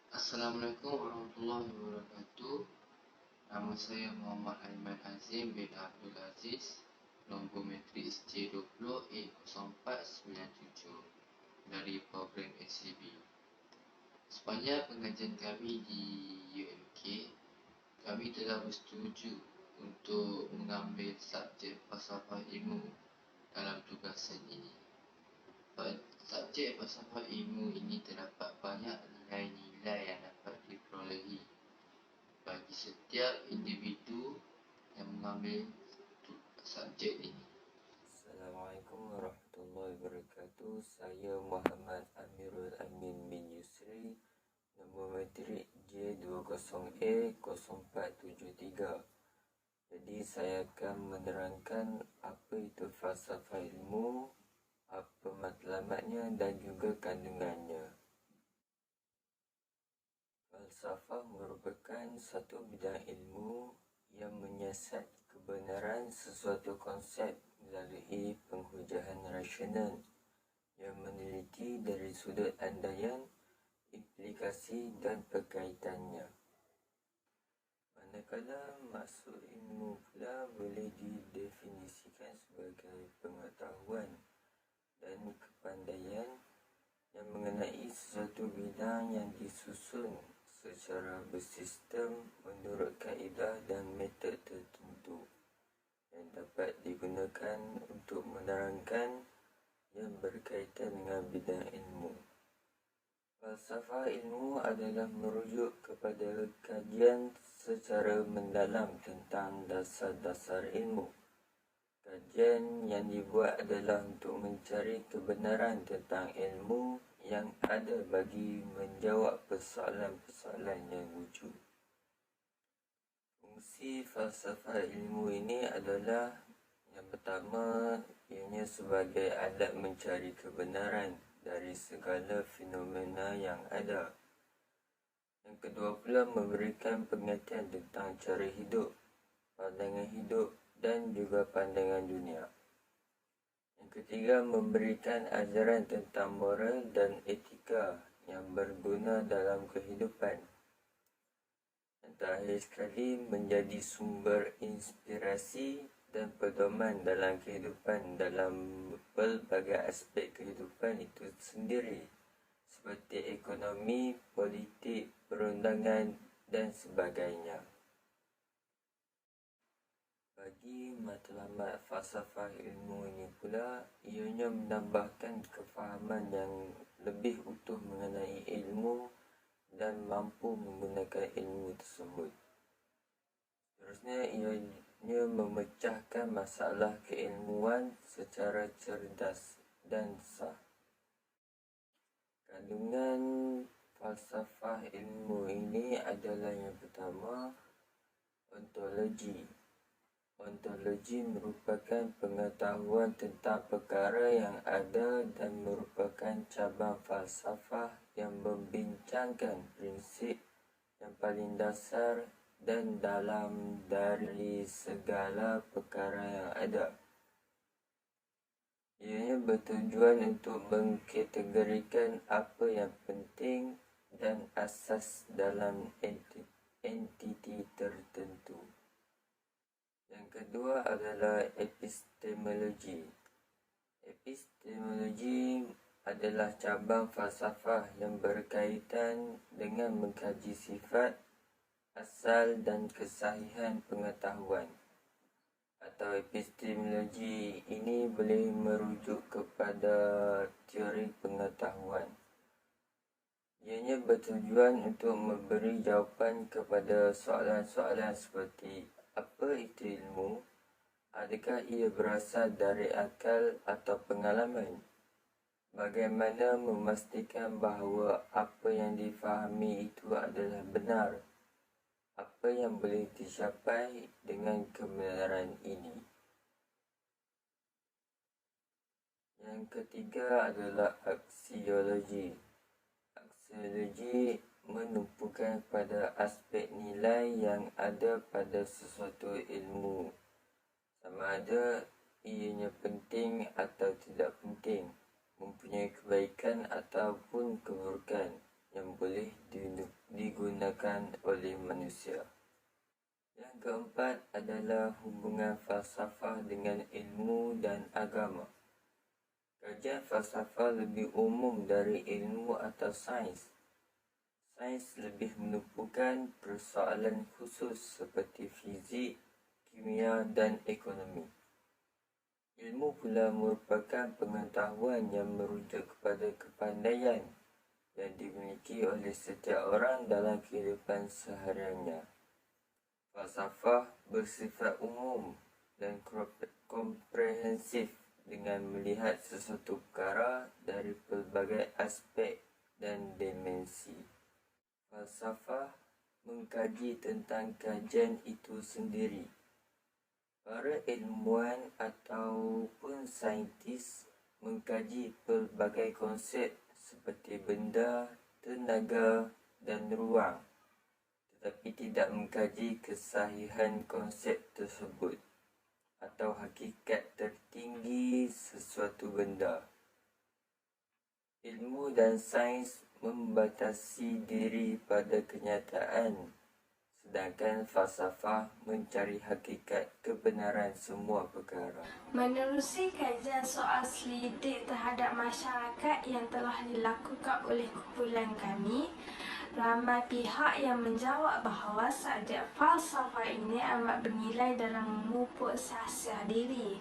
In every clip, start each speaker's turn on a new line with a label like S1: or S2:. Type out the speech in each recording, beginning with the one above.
S1: Assalamualaikum warahmatullahi wabarakatuh. Nama saya Muhammad Aiman Azim bin Abdul Aziz, nombor matrik SC20A0497 dari program SCB. Sepanjang pengajian kami di UMK, kami telah bersetuju untuk mengambil subjek falsafah ilmu dalam tugasan ini. Subjek falsafah ilmu ini terdapat banyak nilai-nilai yang dapat diperolehi bagi setiap individu yang mengambil subjek ini.
S2: Assalamualaikum warahmatullahi wabarakatuh. Saya Muhammad Amirul Amin bin Yusri, nombor matrik J20A0473. Jadi saya akan menerangkan apa itu falsafah ilmu, apa matlamatnya dan juga kandungannya. Falsafah merupakan satu bidang ilmu yang menyiasat kebenaran sesuatu konsep melalui penghujahan rasional yang meneliti dari sudut andaian, implikasi dan perkaitannya. Manakala maksud ilmu pula boleh didefinisikan sebagai pengetahuan dan kepandaian yang mengenai sesuatu bidang yang disusun secara bersistem menurut kaedah dan metod tertentu yang dapat digunakan untuk menerangkan yang berkaitan dengan bidang ilmu. Falsafah ilmu adalah merujuk kepada kajian secara mendalam tentang dasar-dasar ilmu. Kajian yang dibuat adalah untuk mencari kebenaran tentang ilmu yang ada bagi menjawab persoalan-persoalan yang wujud. Fungsi falsafah ilmu ini adalah yang pertama, ianya sebagai alat mencari kebenaran dari segala fenomena yang ada. Yang kedua pula memberikan pengertian tentang cara hidup, pandangan hidup dan juga pandangan dunia. Yang ketiga, memberikan ajaran tentang moral dan etika yang berguna dalam kehidupan. Yang terakhir sekali, menjadi sumber inspirasi dan pedoman dalam kehidupan dalam pelbagai aspek kehidupan itu sendiri, seperti ekonomi, politik, perundangan dan sebagainya. Bagi matlamat falsafah ilmu ini pula, ianya menambahkan kefahaman yang lebih utuh mengenai ilmu dan mampu menggunakan ilmu tersebut. Seterusnya, ianya memecahkan masalah keilmuan secara cerdas dan sah. Kandungan falsafah ilmu ini adalah yang pertama, ontologi. Ontologi merupakan pengetahuan tentang perkara yang ada dan merupakan cabang falsafah yang membincangkan prinsip yang paling dasar dan dalam dari segala perkara yang ada. Ianya bertujuan untuk mengkategorikan apa yang penting dan asas dalam entiti tertentu. Yang kedua adalah epistemologi. Epistemologi adalah cabang falsafah yang berkaitan dengan mengkaji sifat, asal dan kesahihan pengetahuan. Atau epistemologi ini boleh merujuk kepada teori pengetahuan. Ianya bertujuan untuk memberi jawapan kepada soalan-soalan seperti apa itu ilmu? Adakah ia berasal dari akal atau pengalaman? Bagaimana memastikan bahawa apa yang difahami itu adalah benar? Apa yang boleh dicapai dengan kebenaran ini? Yang ketiga adalah aksiologi. Aksiologi menumpukan pada aspek nilai yang ada pada sesuatu ilmu, sama ada ianya penting atau tidak penting, mempunyai kebaikan ataupun keburukan yang boleh digunakan oleh manusia. Yang keempat adalah hubungan falsafah dengan ilmu dan agama. Kajian falsafah lebih umum dari ilmu atau sains. Sains lebih menumpukan persoalan khusus seperti fizik, kimia dan ekonomi. Ilmu pula merupakan pengetahuan yang merujuk kepada kepandaian yang dimiliki oleh setiap orang dalam kehidupan sehariannya. Falsafah bersifat umum dan komprehensif dengan melihat sesuatu perkara dari pelbagai aspek dan dimensi. Falsafah mengkaji tentang kajian itu sendiri. Para ilmuwan ataupun saintis mengkaji pelbagai konsep seperti benda, tenaga dan ruang, tetapi tidak mengkaji kesahihan konsep tersebut atau hakikat tertinggi sesuatu benda. Ilmu dan sains membatasi diri pada kenyataan, sedangkan falsafah mencari hakikat kebenaran semua perkara.
S3: Menerusi kajian soal selidik terhadap masyarakat yang telah dilakukan oleh kumpulan kami, ramai pihak yang menjawab bahawa subjek falsafah ini amat bernilai dalam memupuk sahsiah diri.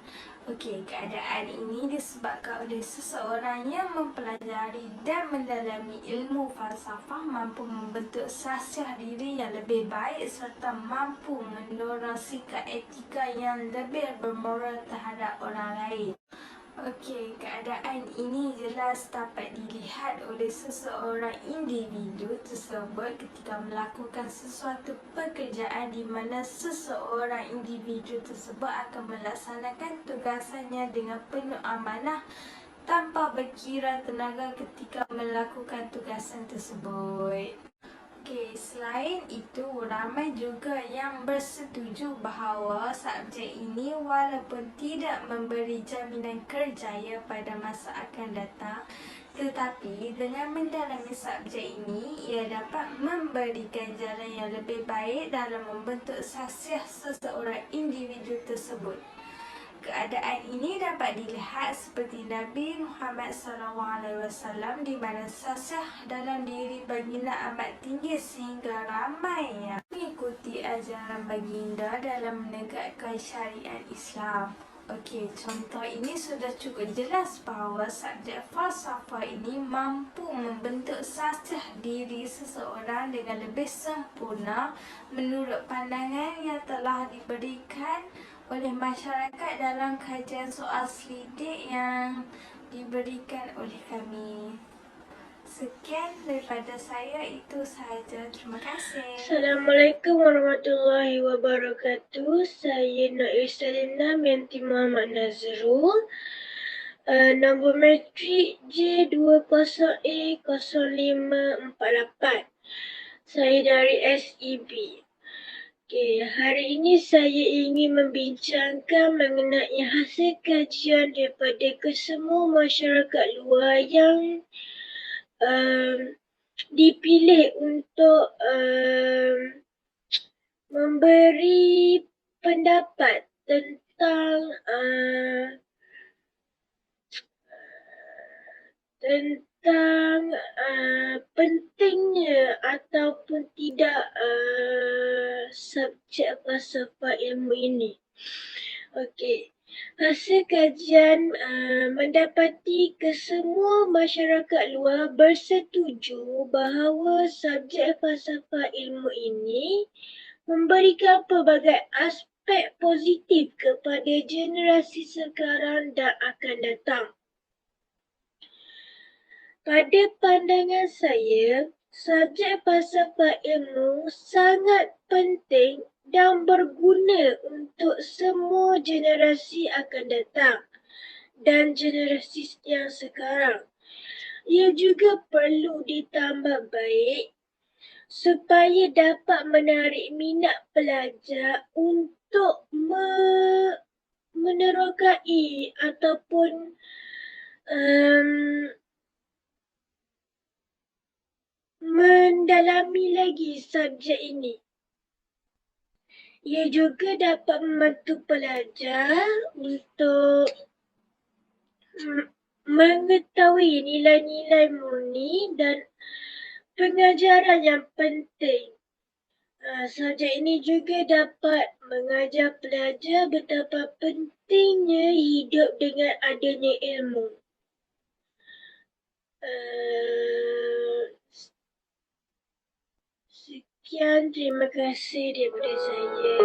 S3: Keadaan ini disebabkan oleh seseorang yang mempelajari dan mendalami ilmu falsafah mampu membentuk sahsiah diri yang lebih baik serta mampu mendorong sikap etika yang lebih bermoral terhadap orang lain. Keadaan ini jelas dapat dilihat oleh seseorang individu tersebut ketika melakukan sesuatu pekerjaan di mana seseorang individu tersebut akan melaksanakan tugasannya dengan penuh amanah tanpa berkira tenaga ketika melakukan tugasan tersebut. Selain itu, ramai juga yang bersetuju bahawa subjek ini walaupun tidak memberi jaminan kerjaya pada masa akan datang, tetapi dengan mendalami subjek ini, ia dapat memberikan jalan yang lebih baik dalam membentuk sahsiah seseorang individu tersebut. Keadaan ini dapat dilihat seperti Nabi Muhammad SAW di mana sahsiah dalam diri baginda amat tinggi sehingga ramai yang mengikuti ajaran baginda dalam menegakkan syariat Islam. Contoh ini sudah cukup jelas bahawa subjek falsafah ini mampu membentuk sahsiah diri seseorang dengan lebih sempurna menurut pandangan yang telah diberikan oleh masyarakat dalam kajian soal selidik yang diberikan oleh kami. Sekian daripada saya, itu sahaja. Terima kasih.
S4: Assalamualaikum warahmatullahi wabarakatuh. Saya Nair Salina binti Muhammad Nazrul. Nombor matrik J20A0548. Saya dari SEB. Hari ini saya ingin membincangkan mengenai hasil kajian daripada kesemua masyarakat luar yang dipilih untuk memberi pendapat tentang pentingnya ataupun tidak subjek falsafah ilmu ini. Hasil kajian mendapati kesemua masyarakat luar bersetuju bahawa subjek falsafah ilmu ini memberikan pelbagai aspek positif kepada generasi sekarang dan akan datang. Pada pandangan saya, subjek falsafah ilmu sangat penting dan berguna untuk semua generasi akan datang dan generasi yang sekarang. Ia juga perlu ditambah baik supaya dapat menarik minat pelajar untuk menerokai ataupun mendalami lagi subjek ini. Ia juga dapat membantu pelajar untuk mengetahui nilai-nilai murni dan pengajaran yang penting. Subjek ini juga dapat mengajar pelajar betapa pentingnya hidup dengan adanya ilmu. Sekian, terima kasih daripada saya.